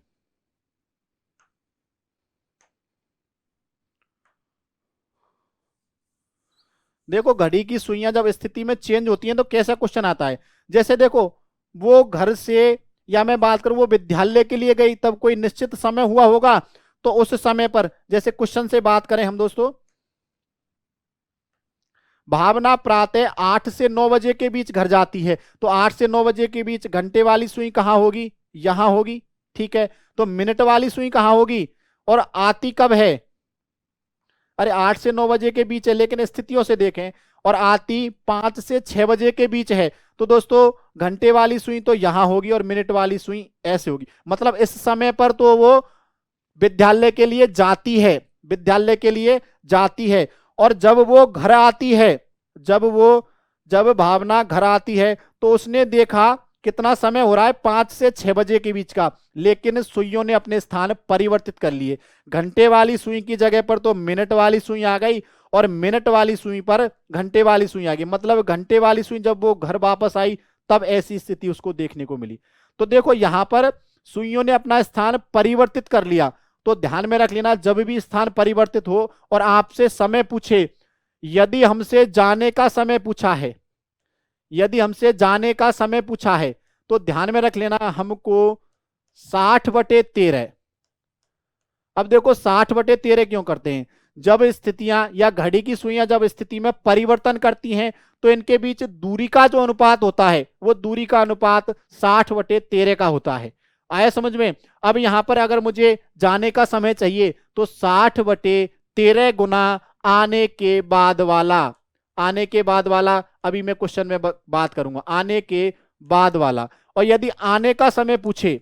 देखो घड़ी की सुइयां जब स्थिति में चेंज होती हैं तो कैसा क्वेश्चन आता है, जैसे देखो वो घर से, या मैं बात करूं वो विद्यालय के लिए गई, तब कोई निश्चित समय हुआ होगा, तो उस समय पर, जैसे क्वेश्चन से बात करें हम दोस्तों, भावना प्रातः 8 से 9 बजे के बीच घर जाती है, तो 8 से 9 बजे के बीच घंटे वाली सुई कहां होगी, यहां होगी, ठीक है। तो मिनट वाली सुई कहां होगी, और आती कब है, अरे 8 से 9 बजे के बीच है, लेकिन स्थितियों से देखें, और आती 5 से 6 बजे के बीच है, तो दोस्तों घंटे वाली सुई तो यहां होगी और मिनट वाली सुई ऐसे होगी। मतलब इस समय पर तो वो विद्यालय के लिए जाती है, विद्यालय के लिए जाती है। और जब वो घर आती है, जब भावना घर आती है, तो उसने देखा कितना समय हो रहा है, 5 से 6 बजे के बीच का, लेकिन सुइयों ने अपने स्थान परिवर्तित कर लिए। घंटे वाली सुई की जगह पर तो मिनट वाली सुई आ गई, और मिनट वाली सुई पर घंटे वाली सुई आ गई। मतलब घंटे वाली सुई जब वो घर वापस आई, तब ऐसी स्थिति उसको देखने को मिली। तो देखो यहां पर सुइयों ने अपना स्थान परिवर्तित कर लिया। तो ध्यान में रख लेना, जब भी स्थान परिवर्तित हो और आपसे समय पूछे, यदि हमसे जाने का समय पूछा है, यदि हमसे जाने का समय पूछा है, तो ध्यान में रख लेना हमको 60/13। अब देखो 60/13 क्यों करते हैं, जब स्थितियां या घड़ी की सुइयां जब स्थिति में परिवर्तन करती हैं, तो इनके बीच दूरी का जो अनुपात होता है, वो दूरी का अनुपात 60/13 का होता है। आया समझ में। अब यहां पर अगर मुझे जाने का समय चाहिए, तो 60/13 गुना आने के बाद वाला, आने के बाद वाला अभी मैं क्वेश्चन में बात करूंगा, आने के बाद वाला। और यदि आने का समय पूछे,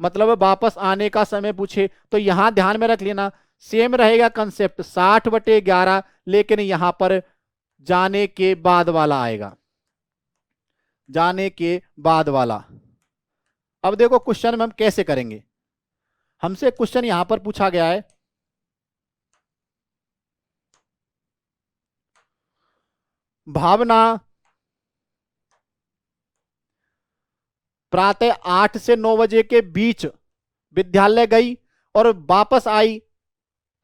मतलब वापस आने का समय पूछे, तो यहां ध्यान में रख लेना सेम रहेगा कंसेप्ट 60/11, लेकिन यहां पर जाने के बाद वाला आएगा, जाने के बाद वाला। अब देखो क्वेश्चन में हम कैसे करेंगे, हमसे क्वेश्चन यहां पर पूछा गया है, भावना प्रातः 8 से 9 बजे के बीच विद्यालय गई और वापस आई,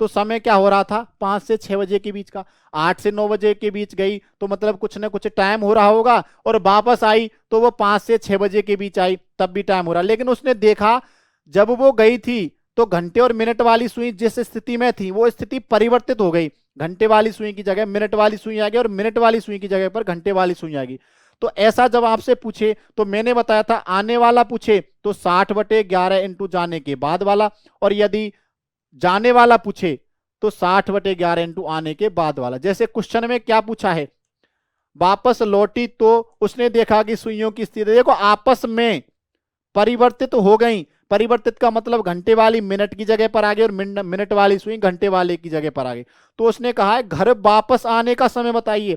तो समय क्या हो रहा था, 5 से 6 बजे के बीच का। 8 से 9 बजे के बीच गई तो मतलब कुछ ना कुछ टाइम हो रहा होगा, और वापस आई तो वो 5 से 6 बजे के बीच आई, तब भी टाइम हो रहा। लेकिन उसने देखा जब वो गई थी तो घंटे और मिनट वाली सुई जिस स्थिति में थी वो स्थिति परिवर्तित हो गई, घंटे वाली सुई की जगह मिनट वाली सुई आ गई और मिनट वाली सुई की जगह पर घंटे वाली सुई आ गई। तो ऐसा जब आपसे पूछे तो मैंने बताया था आने वाला पूछे तो 60/11 इंटू जाने के बाद वाला, और यदि जाने वाला पूछे तो 60/11 इंटू आने के बाद वाला। जैसे क्वेश्चन में क्या पूछा है, वापस लौटी तो उसने देखा कि सुइयों की स्थिति देखो आपस में परिवर्तित हो गई। परिवर्तित का मतलब घंटे वाली मिनट की जगह पर आ गई और मिनट वाली सुई घंटे वाले की जगह पर आ गई। तो उसने कहा है घर वापस आने का समय बताइए,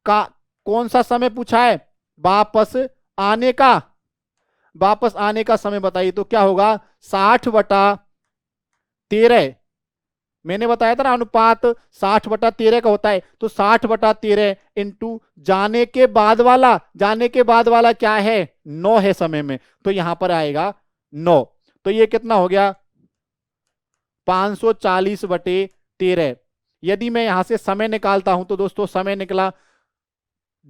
का कौन सा समय पूछा है, वापस आने का, वापस आने का समय बताइए। तो क्या होगा 60/13, मैंने बताया था ना अनुपात 60/13 का होता है, तो 60/13 इंटू जाने के बाद वाला, जाने के बाद वाला क्या है 9 है समय में, तो यहां पर आएगा 9। तो ये कितना हो गया 540/13। यदि मैं यहां से समय निकालता हूं तो दोस्तों समय निकला,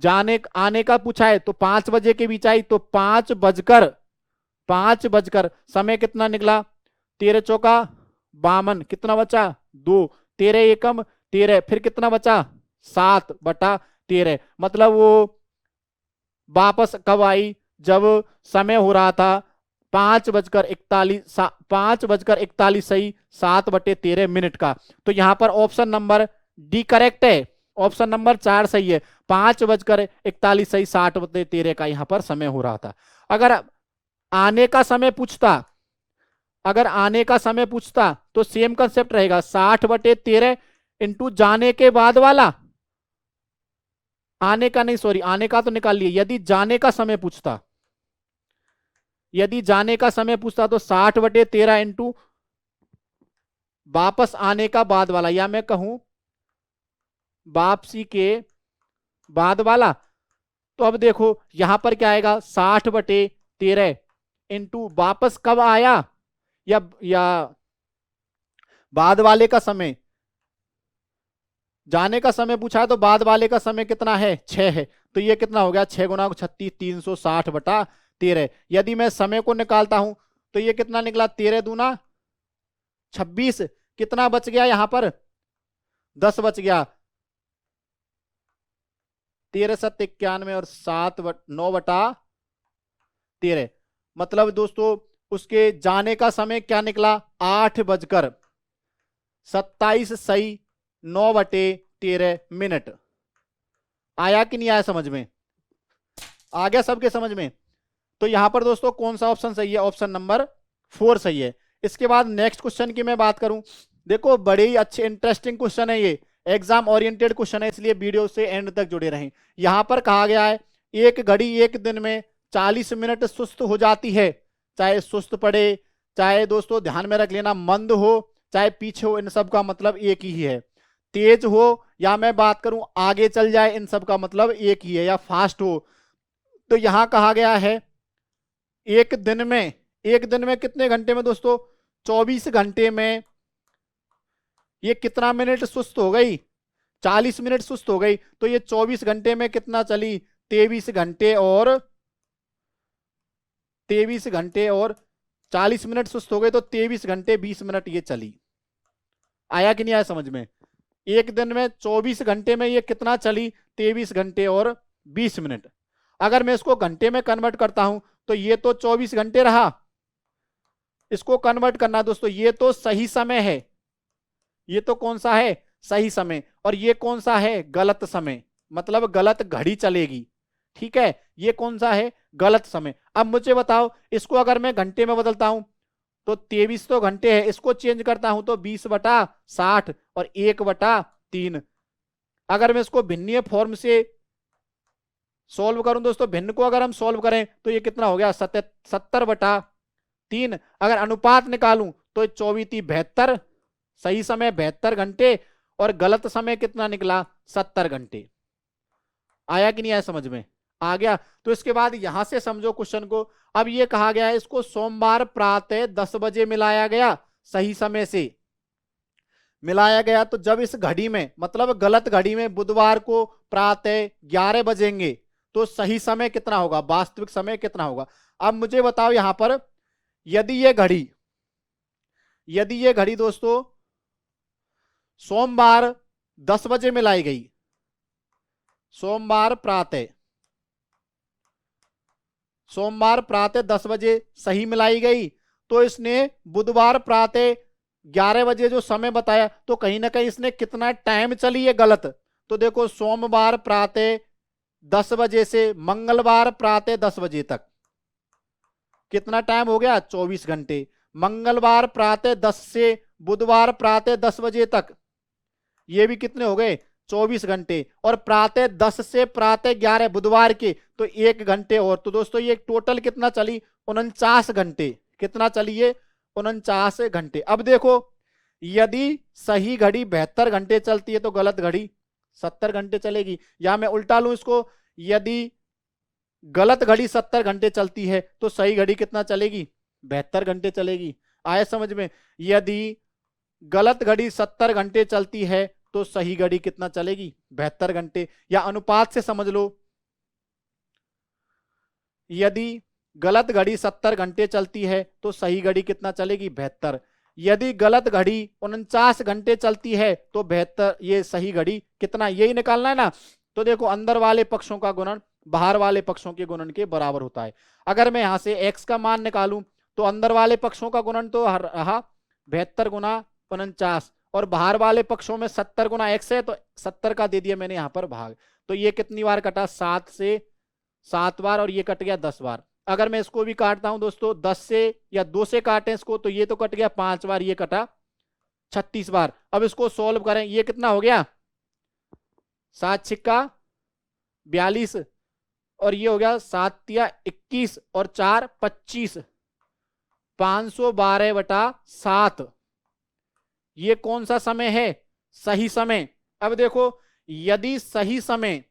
जाने आने का पूछा है तो 5 बजे के बीच आई, तो 5 बजकर समय कितना निकला 13 चौका 52, कितना बचा 2, 13 एकम 13, फिर कितना बचा 7/13। मतलब वो वापस कब आई, जब समय हो रहा था 5:41, 5:41 सही 7/13 मिनट का। तो यहां पर ऑप्शन नंबर डी करेक्ट है, ऑप्शन नंबर 4 सही है, 5:41 सही 7/13 का यहां पर समय हो रहा था। अगर आने का समय पूछता, अगर आने का समय पूछता तो सेम कंसेप्ट रहेगा 60/13 इंटू जाने के बाद वाला, आने का नहीं सॉरी आने का तो निकाल लिए, यदि जाने का समय पूछता, यदि जाने का समय पूछता तो 60/13 इंटू वापस आने का बाद वाला, या मैं कहूं वापसी के बाद वाला। तो अब देखो यहां पर क्या आएगा 60/13 इंटू वापस कब आया या बाद वाले का समय, जाने का समय पूछा है तो बाद वाले का समय कितना है 6 है, तो ये कितना हो गया 6 गुना 36 360/13। यदि मैं समय को निकालता हूं तो ये कितना निकला 13 दूना 26, कितना बच गया यहां पर 10 बच गया, 13×7 = 91 और 9/13। मतलब दोस्तों उसके जाने का समय क्या निकला 8:27 सही 9/13 मिनट। आया कि नहीं आया समझ में, आ गया सबके समझ में। तो यहां पर दोस्तों कौन सा ऑप्शन सही है, ऑप्शन नंबर 4 सही है। इसके बाद नेक्स्ट क्वेश्चन की मैं बात करूं, देखो बड़े ही अच्छे इंटरेस्टिंग क्वेश्चन है, ये एग्जाम ओरिएंटेड क्वेश्चन है, इसलिए वीडियो से एंड तक जुड़े रहें। यहां पर कहा गया है एक घड़ी एक दिन में 40 मिनट सुस्त हो जाती है, चाहे सुस्त पड़े, चाहे दोस्तों ध्यान में रख लेना मंद हो, चाहे पीछे हो, इन सब का मतलब एक ही है। तेज हो या मैं बात करूं आगे चल जाए, इन सब का मतलब एक ही है, या फास्ट हो। तो यहां कहा गया है एक दिन में, एक दिन में कितने घंटे में दोस्तों 24 घंटे में ये कितना मिनट सुस्त हो गई 40 मिनट सुस्त हो गई, तो ये 24 घंटे में कितना चली 23 घंटे और 40 मिनट सुस्त हो गए, तो 23 घंटे 20 मिनट ये चली। आया कि नहीं आया समझ में, एक दिन में 24 घंटे में ये कितना चली 23 घंटे और 20 मिनट। अगर मैं इसको घंटे में कन्वर्ट करता हूं तो ये तो 24 घंटे रहा, इसको कन्वर्ट करना दोस्तों, ये तो सही समय है, ये तो कौन सा है सही समय, और ये कौन सा है गलत समय, मतलब गलत घड़ी चलेगी। ठीक है, ये कौन सा है गलत समय। अब मुझे बताओ इसको अगर मैं घंटे में बदलता हूं तो 23 तो घंटे है, इसको चेंज करता हूं तो 20/60 और 1/3। अगर मैं इसको भिन्नीय फॉर्म से सॉल्व करूं दोस्तों, भिन्न को अगर हम सॉल्व करें तो ये कितना हो गया 70/3। अगर अनुपात निकालूं तो 24×3 = 72, सही समय 72 घंटे और गलत समय कितना निकला 70 घंटे। आया कि नहीं आया समझ में, आ गया। तो इसके बाद यहां से समझो क्वेश्चन को। अब ये कहा गया है इसको सोमवार प्रातः 10 बजे मिलाया गया, सही समय से मिलाया गया, तो जब इस घड़ी में मतलब गलत घड़ी में बुधवार को प्रातः 11 बजेंगे तो सही समय कितना होगा, वास्तविक समय कितना होगा। अब मुझे बताओ यहां पर यदि ये घड़ी यदि ये घड़ी दोस्तों सोमवार 10 बजे मिलाई गई, सोमवार प्रातः 10 बजे सही मिलाई गई, तो इसने बुधवार प्रातः 11 बजे जो समय बताया, तो कहीं ना कहीं इसने कितना टाइम चली है गलत। तो देखो सोमवार प्रातः 10 बजे से मंगलवार प्रातः 10 बजे तक कितना टाइम हो गया, 24 घंटे। मंगलवार प्रातः 10 से बुधवार प्रातः 10 बजे तक ये भी कितने हो गए, 24 घंटे। और प्रातः 10 से प्रातः 11 बुधवार के, तो 1 घंटे और। तो दोस्तों ये टोटल कितना चली, 49 घंटे। कितना चली ये, 49 घंटे। अब देखो यदि सही घड़ी 72 घंटे चलती है तो गलत घड़ी 70 घंटे चलेगी। या मैं उल्टा लूं इसको, यदि गलत घड़ी 70 घंटे चलती है तो सही घड़ी कितना चलेगी, 72 घंटे चलेगी। आया समझ में। यदि गलत घड़ी 70 घंटे चलती है तो सही घड़ी कितना चलेगी, 72 घंटे। या अनुपात से समझ लो, यदि गलत घड़ी 70 घंटे चलती है तो सही घड़ी कितना चलेगी, 72। यदि गलत घड़ी 49 घंटे चलती है तो 72, ये सही घड़ी कितना, यही निकालना है ना। तो देखो अंदर वाले पक्षों का गुणन बाहर वाले पक्षों के गुणन के बराबर होता है। अगर मैं यहां से x का मान निकालूं तो अंदर वाले पक्षों का गुणन तो रहा 72 गुना 49, और बाहर वाले पक्षों में 70 गुना x है, तो 70 का दे दिया मैंने यहां पर भाग। तो ये कितनी बार कटा, 7 से 7 बार, और ये कट गया 10 बार। अगर मैं इसको भी काटता हूं दोस्तों 10 से या 2 से काटें इसको, तो ये तो कट गया 5 बार, ये कटा 36 बार। अब इसको सोल्व करें, ये कितना हो गया, 7 छिक्का 42, और ये हो गया 7 तिया 21 और 4 25, 512/7। ये कौन सा समय है, सही समय। अब देखो यदि सही समय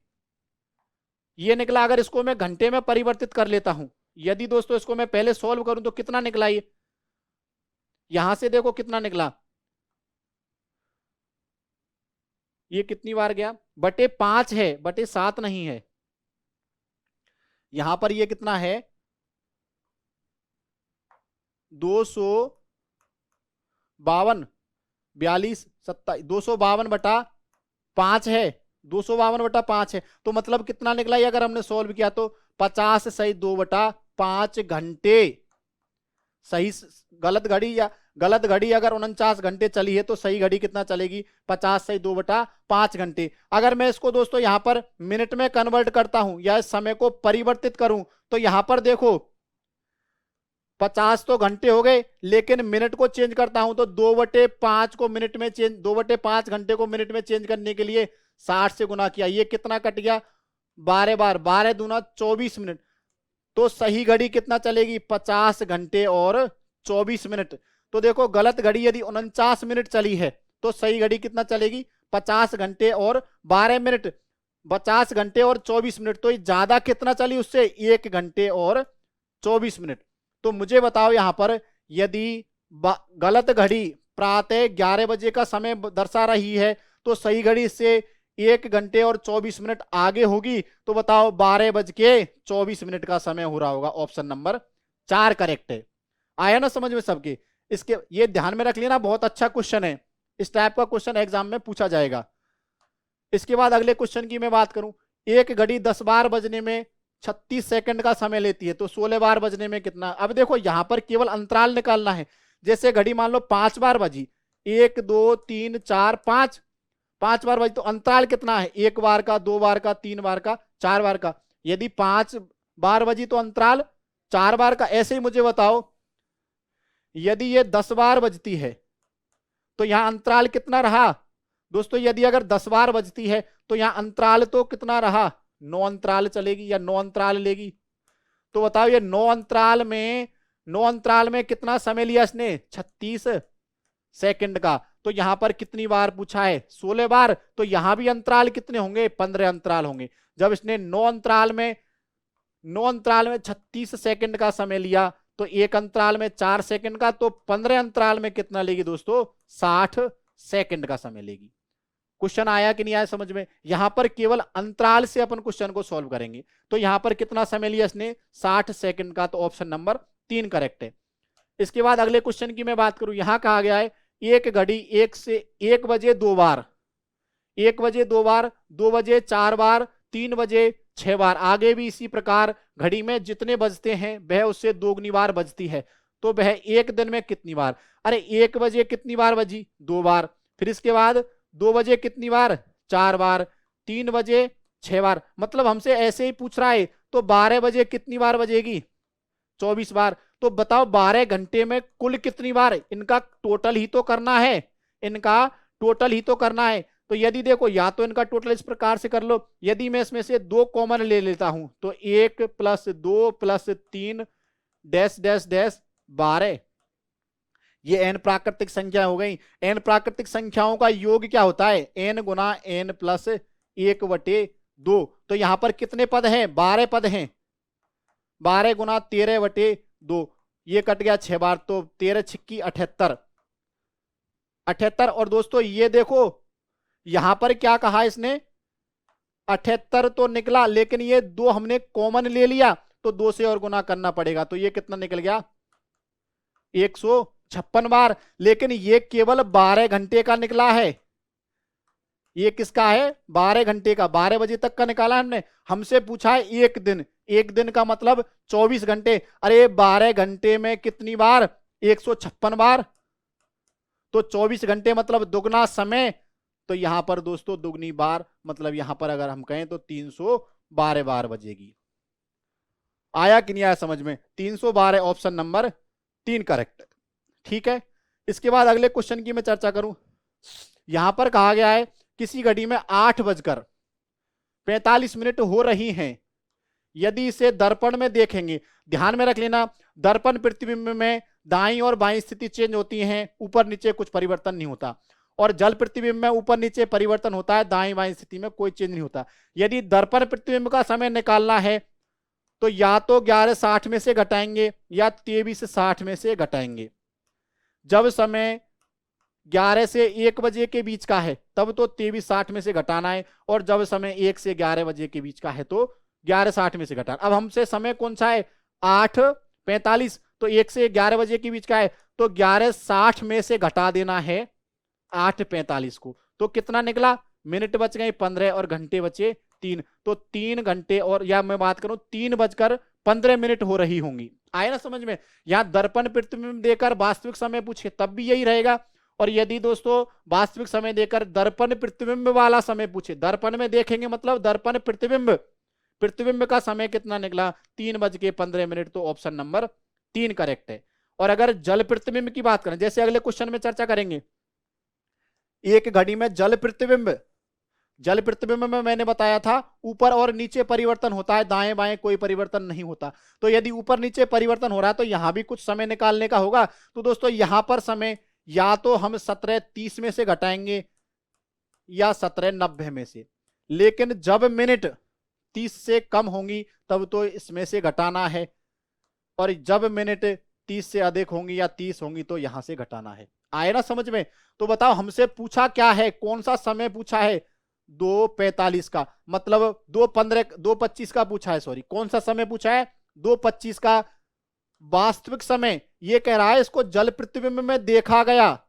ये निकला, अगर इसको मैं घंटे में परिवर्तित कर लेता हूं, यदि दोस्तों इसको मैं पहले सॉल्व करूं तो कितना निकला, ये यहां से देखो कितना निकला, ये कितनी बार गया, बटे 5 है, बटे 7 नहीं है। यहां पर ये कितना है, 252, 42 27, 252/5 है, 252/5 है। तो मतलब कितना निकला ये, अगर हमने सॉल्व किया तो 50 सही 2/5 घंटे। सही गलत घड़ी, या गलत घड़ी अगर 49 घंटे चली है तो सही घड़ी कितना चलेगी, 50 सही 2/5 घंटे। अगर मैं इसको दोस्तों यहां पर मिनट में कन्वर्ट करता हूं या इस समय को परिवर्तित करूं, तो यहां पर देखो 50 तो घंटे हो गए, लेकिन मिनट को चेंज करता हूं तो 2/5 को मिनट में चेंज, 2/5 घंटे को मिनट में चेंज करने के लिए 60 से गुना किया, ये कितना कट गया, 12 बार, 12 दूना 24 मिनट। तो सही घड़ी कितना चलेगी, 50 घंटे और 24 मिनट। तो देखो गलत घड़ी यदि 49 मिनट चली है तो सही घड़ी कितना चलेगी, 50 घंटे और 12 मिनट, 50 घंटे और 24 मिनट। तो ज्यादा कितना चली उससे, 1 घंटे और 24 मिनट। तो मुझे बताओ यहां पर यदि गलत घड़ी प्रातः 11 बजे का समय दर्शा रही है तो सही घड़ी से 1 घंटे और 24 मिनट आगे होगी। तो बताओ 12:24 का समय हो रहा होगा। ऑप्शन नंबर 4 करेक्ट है। आया ना समझ में सबके। इसके ये ध्यान में रख लेना, बहुत अच्छा क्वेश्चन है, इस टाइप का क्वेश्चन एग्जाम में पूछा जाएगा। इसके बाद अगले क्वेश्चन की मैं बात करूं, एक घड़ी 10 बार बजने में 36 सेकंड का समय लेती है, तो 16 बार बजने में कितना। अब देखो यहां पर केवल अंतराल निकालना है। जैसे घड़ी मान लो 5 बार बजी, 1 2 3 4 5, 5 बार बजी, तो अंतराल कितना है, 1 बार का, 2 बार का, 3 बार का, 4 बार का। यदि 5 बार बजी तो अंतराल 4 बार का। ऐसे ही मुझे बताओ यदि ये 10 बार बजती है तो यहां अंतराल कितना रहा दोस्तों। यदि अगर 10 बार बजती है तो यहां अंतराल तो कितना रहा, 9 अंतराल चलेगी या 9 अंतराल लेगी। तो बताओ ये 9 अंतराल में कितना समय लिया इसने, 36 सेकंड का। तो यहां पर कितनी बार पूछा है, 16 बार। तो यहां भी अंतराल कितने होंगे, 15 अंतराल होंगे। जब इसने 9 अंतराल में 36 सेकंड का समय लिया, तो एक अंतराल में 4 सेकंड का, तो 15 अंतराल में कितना लेगी दोस्तों, 60 सेकंड का समय लेगी। क्वेश्चन आया कि नहीं आया समझ में। यहां पर केवल अंतराल से अपन क्वेश्चन को सॉल्व करेंगे। तो यहां पर कितना समय लिया इसने, 60 सेकंड का। तो ऑप्शन नंबर 3 करेक्ट है। इसके बाद अगले क्वेश्चन की मैं बात करूं, यहां कहा गया है एक घड़ी 1 बजे 2 बार, 1 बजे 2 बार, 2 बजे 4 बार, 3 बजे 6 बार, आगे भी इसी प्रकार घड़ी में जितने बजते हैं वह उससे दोगुनी बार बजती है। तो वह एक दिन में कितनी बार, अरे 1 बजे कितनी बार बजी, 2 बार, फिर इसके बाद 2 बजे कितनी बार, 4 बार, 3 बजे 6 बार, मतलब हमसे ऐसे ही पूछ रहा है। तो 12 बजे कितनी बार बजेगी, 24 बार। तो बताओ 12 घंटे में कुल कितनी बार, इनका टोटल ही तो करना है, इनका टोटल ही तो करना है। तो यदि देखो या तो इनका टोटल इस प्रकार से कर लो, यदि मैं इसमें से 2 कॉमन ले लेता हूं तो 1 + 2 + 3 डैश डैश डैश 12, ये n प्राकृतिक संख्या हो गई। n प्राकृतिक संख्याओं का योग क्या होता है, n गुना n + 1/2। तो यहां पर कितने पद हैं, 12 पद हैं, 12 गुना 13/2, ये कट गया 6 बार, तो 13 छिक्की 78, 78। और दोस्तों ये देखो यहां पर क्या कहा इसने, 78 तो निकला, लेकिन ये 2 हमने कॉमन ले लिया तो 2 से और गुना करना पड़ेगा, तो ये कितना निकल गया, 156 बार। लेकिन ये केवल 12 घंटे का निकला है, ये किसका है, 12 घंटे का, 12 बजे तक का निकाला हमने। हमसे पूछा है एक दिन, एक दिन का मतलब 24 घंटे, अरे 12 घंटे में कितनी बार, 156 बार, तो 24 घंटे मतलब दुगना समय। तो यहां पर दोस्तों दुगनी बार मतलब यहां पर अगर हम कहें तो 312 बार बजेगी। आया कि नहीं आया समझ में, 312 ऑप्शन नंबर 3 करेक्ट। ठीक है, इसके बाद अगले क्वेश्चन की मैं चर्चा करूं। यहां पर कहा गया है किसी घड़ी में 8:45 हो रही हैं, यदि इसे दर्पण में देखेंगे, ध्यान में रख लेना दर्पण प्रतिबिंब में दाईं और बाईं स्थिति चेंज होती हैं, ऊपर नीचे कुछ परिवर्तन नहीं होता, और जल प्रतिबिंब में ऊपर नीचे परिवर्तन होता है, दाईं बाईं स्थिति में कोई चेंज नहीं होता। यदि दर्पण प्रतिबिंब का समय निकालना है तो या तो 11:60 में से घटाएंगे या 23:60 में से घटाएंगे। जब समय 11 से 1 बजे के बीच का है तब तो 23:60 में से घटाना है, और जब समय 1 से 11 बजे के बीच का है तो 11:60 में से घटाना। अब हमसे समय कौन सा है, 8:45, तो 1 से 11 बजे के बीच का है तो 11:60 में से घटा देना है 8:45 को। तो कितना निकला, मिनट बच गए 15 और घंटे बचे 3, तो 3 घंटे और, या मैं बात करूं 3:15 हो रही होंगी। आए ना समझ में, यहां दर्पण प्रतिबिंब देकर वास्तविक समय पूछे तब भी यही रहेगा, और यदि दोस्तों वास्तविक समय देकर दर्पण प्रतिबिंब वाला समय पूछे, दर्पण में देखेंगे मतलब दर्पण प्रतिबिंब, प्रतिबिंब का समय कितना निकला, 3:15, तो ऑप्शन नंबर 3 करेक्ट है। और अगर जल प्रतिबिंब की बात करें, जैसे अगले क्वेश्चन में चर्चा करेंगे, एक घड़ी में जल प्रतिबिंब, जल प्रतिबिंब में मैंने बताया था ऊपर और नीचे परिवर्तन होता है, दाएं बाएं कोई परिवर्तन नहीं होता। तो यदि ऊपर नीचे परिवर्तन हो रहा है तो यहां भी कुछ समय निकालने का होगा। तो दोस्तों यहां पर समय या तो हम 17:30 में से घटाएंगे या 17:90 में से, लेकिन जब मिनट 30 से कम होंगी तब तो इसमें से घटाना है, और जब मिनट 30 से अधिक होंगी या 30 होंगी तो यहां से घटाना है। आए ना समझ में। तो बताओ हमसे पूछा क्या है, कौन सा समय पूछा है, 2:45 का, मतलब 2:25 का पूछा है, सॉरी कौन सा समय पूछा है, 2:25 का। वास्तविक समय ये कह रहा है इसको जल प्रतिबिंब में देखा गया,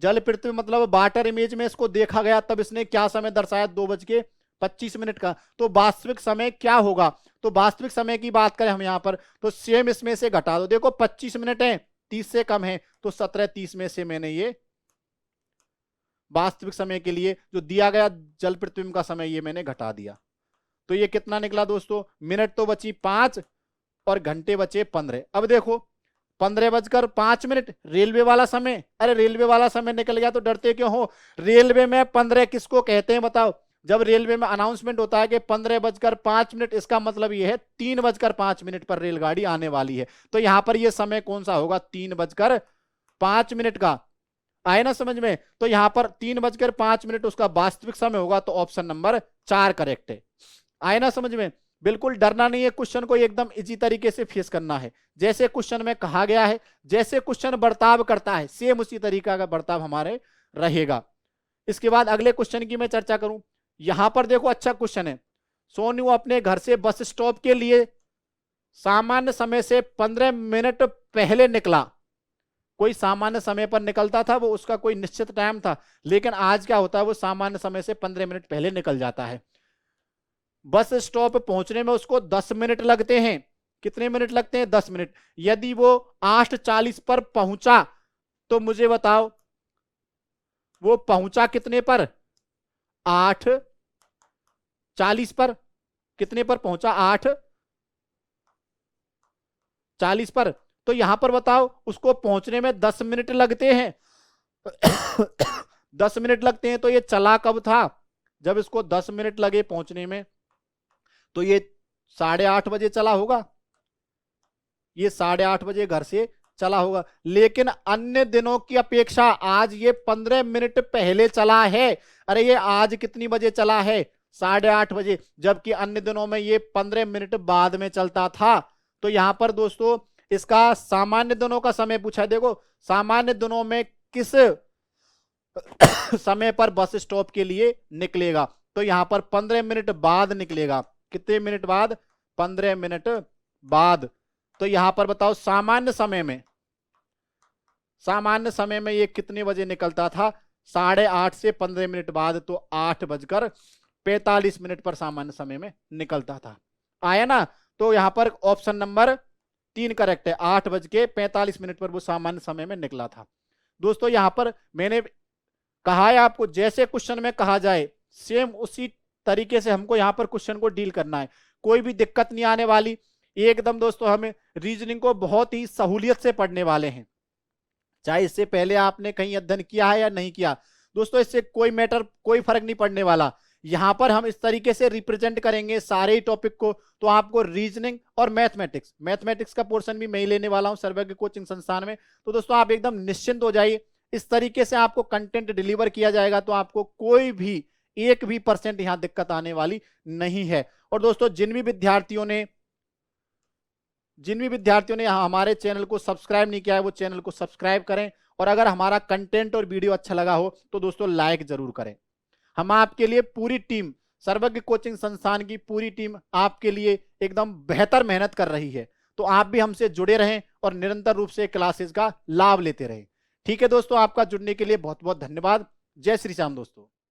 जल प्रतिबिंब मतलब वाटर इमेज में इसको देखा गया, तब इसने क्या समय दर्शाया, 2:25 का। तो वास्तविक समय क्या होगा, तो वास्तविक समय की बात करें हम यहां पर तो सेम इसमें से घटा दो, देखो 25 मिनट है, 30 से कम है, तो 17:30 में से मैंने ये वास्तविक समय के लिए जो दिया गया जल प्रतिबिंब का समय ये मैंने घटा दिया। तो ये कितना निकला दोस्तों, मिनट तो बची 5 और घंटे बचे 15। अब देखो 15:05 रेलवे वाला समय, अरे रेलवे वाला समय निकल गया तो डरते क्यों हो, रेलवे में 15 किसको कहते हैं बताओ, जब रेलवे में अनाउंसमेंट होता है कि 15:05, इसका मतलब यह है 3:05 पर रेलगाड़ी आने वाली है। तो यहां पर यह समय कौन सा होगा, 3:05 का। आए ना समझ में, तो यहां पर 3:05 उसका वास्तविक समय होगा, तो ऑप्शन नंबर 4 करेक्ट है। आए ना समझ में, बिल्कुल डरना नहीं है, क्वेश्चन को एकदम इजी तरीके से फेस करना है, जैसे क्वेश्चन में कहा गया है, जैसे क्वेश्चन बर्ताव करता है सेम उसी तरीका का बर्ताव हमारे रहेगा। इसके बाद अगले क्वेश्चन की मैं चर्चा करूं, यहां पर देखो अच्छा क्वेश्चन है, सोनू अपने घर से बस स्टॉप के लिए सामान्य समय से 15 मिनट पहले निकला, कोई सामान्य समय पर निकलता था, वो उसका कोई निश्चित टाइम था। लेकिन आज क्या होता है, वो सामान्य समय से 15 मिनट पहले निकल जाता है। बस स्टॉप पहुंचने में उसको 10 मिनट लगते हैं। कितने मिनट लगते हैं? 10 मिनट। यदि वो 8:40 पर पहुंचा तो मुझे बताओ वो पहुंचा कितने पर? 8:40 पर। कितने पर पहुंचा? 8:40 पर। तो यहां पर बताओ उसको पहुंचने में 10 मिनट लगते हैं। 10 मिनट लगते हैं, तो ये चला कब था? जब इसको 10 मिनट लगे पहुंचने में, तो ये 8:30 बजे चला होगा। ये 8:30 बजे घर से चला होगा। लेकिन अन्य दिनों की अपेक्षा आज ये 15 मिनट पहले चला है। अरे ये आज कितनी बजे चला है? 8:30 बजे। जबकि अन्य दिनों में ये 15 मिनट बाद में चलता था। तो यहां पर दोस्तों इसका सामान्य दिनों का समय पूछा है। देखो सामान्य दिनों में किस समय पर बस स्टॉप के लिए निकलेगा, तो यहां पर 15 मिनट बाद निकलेगा। कितने मिनट बाद? 15 मिनट बाद। तो यहां पर बताओ सामान्य समय में ये कितने बजे निकलता था? 8:30 से 15 मिनट बाद, तो 8:45 पर सामान्य समय में निकलता था। आया ना? तो यहां पर ऑप्शन नंबर 3 करेक्ट है। 8:45 पर वो सामान्य समय में निकला था। दोस्तों यहां पर मैंने कहा है आपको, जैसे क्वेश्चन में कहा जाए सेम उसी तरीके से हमको यहां पर क्वेश्चन को डील करना है। कोई भी दिक्कत नहीं आने वाली एकदम। दोस्तों हमें रीजनिंग को बहुत ही सहूलियत से पढ़ने वाले हैं, चाहे इससे पहले आपने कहीं अध्ययन किया है या नहीं किया। दोस्तों इससे कोई फर्क नहीं पड़ने वाला। यहां पर हम इस तरीके से रिप्रेजेंट करेंगे सारे ही टॉपिक को, तो आपको रीजनिंग और मैथमेटिक्स का पोर्शन भी मैं ही लेने वाला हूं सर्वज्ञ कोचिंग संस्थान में। तो दोस्तों आप एकदम निश्चिंत हो जाइए, इस तरीके से आपको कंटेंट डिलीवर किया जाएगा, तो आपको कोई भी 1% यहां दिक्कत आने वाली नहीं है। और दोस्तों जिन भी विद्यार्थियों ने हमारे चैनल को सब्सक्राइब नहीं किया है, वो चैनल को सब्सक्राइब करें। और अगर हमारा कंटेंट और वीडियो अच्छा लगा हो तो दोस्तों लाइक जरूर करें। हम आपके लिए पूरी टीम, सर्वज्ञ कोचिंग संस्थान की पूरी टीम आपके लिए एकदम बेहतर मेहनत कर रही है। तो आप भी हमसे जुड़े रहें और निरंतर रूप से क्लासेस का लाभ लेते रहें। ठीक है दोस्तों, आपका जुड़ने के लिए बहुत बहुत धन्यवाद। जय श्री श्याम दोस्तों।